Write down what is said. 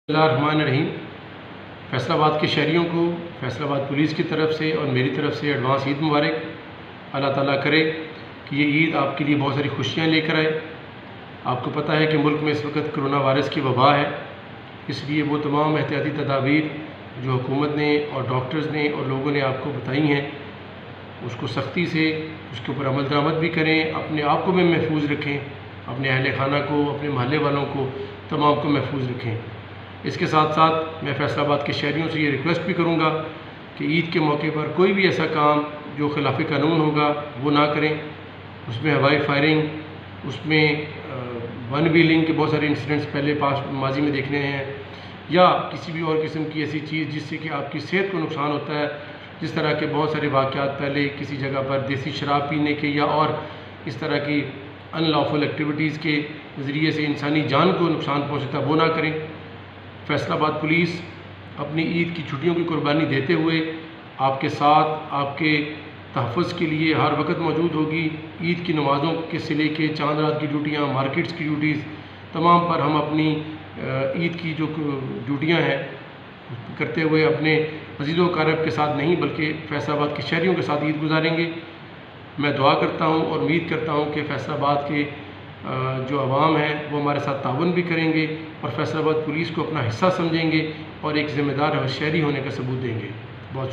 बिस्मिल्लाहिर्रहमानिर्रहीम। फैसला आबाद के शहरियों को फैसला आबाद पुलिस की तरफ से और मेरी तरफ से एडवांस ईद मुबारक। अल्लाह ताला करे कि ये ईद आपके लिए बहुत सारी खुशियाँ लेकर आए। आपको पता है कि मुल्क में इस वक्त कोरोना वायरस की वबा है, इसलिए वो तमाम एहतियाती तदाबीर जो हुकूमत ने और डॉक्टर्स ने और लोगों ने आपको बताई हैं, उसको सख्ती से उसके ऊपर अमल दरामद भी करें, अपने आप को भी महफूज रखें, अपने अहल खाना को, अपने महल्ले वालों को, तमाम को महफूज रखें। इसके साथ साथ मैं फैसलाबाद के शहरियों से ये रिक्वेस्ट भी करूँगा कि ईद के मौके पर कोई भी ऐसा काम जो खिलाफ कानून होगा वो ना करें। उसमें हवाई फायरिंग, उसमें वन व्हीलिंग के बहुत सारे इंसिडेंट्स पहले माजी में देखने हैं, या किसी भी और किस्म की ऐसी चीज़ जिससे कि आपकी सेहत को नुकसान होता है। जिस तरह के बहुत सारे वाक़यात पहले किसी जगह पर देसी शराब पीने के या और इस तरह की अनलॉफुल एक्टिविटीज़ के ज़रिए से इंसानी जान को नुकसान पहुँचता, वो ना करें। फैसलाबाद पुलिस अपनी ईद की छुट्टियों की कुर्बानी देते हुए आपके साथ, आपके तहफ़्फ़ुज़ के लिए हर वक्त मौजूद होगी। ईद की नमाज़ों के से लेके चांद रात की ड्यूटियाँ, मार्केट्स की ड्यूटीज़, तमाम पर हम अपनी ईद की जो ड्यूटियाँ हैं करते हुए अपने अज़ीज़ो अक़ारिब के साथ नहीं बल्कि फैसलाबाद के शहरियों के साथ ईद गुजारेंगे। मैं दुआ करता हूँ और उम्मीद करता हूँ कि फैसलाबाद के जो अवाम है वो हमारे साथ ताउन भी करेंगे और फैसलाबाद पुलिस को अपना हिस्सा समझेंगे और एक ज़िम्मेदार शहरी होने का सबूत देंगे। बहुत शुक्रिया।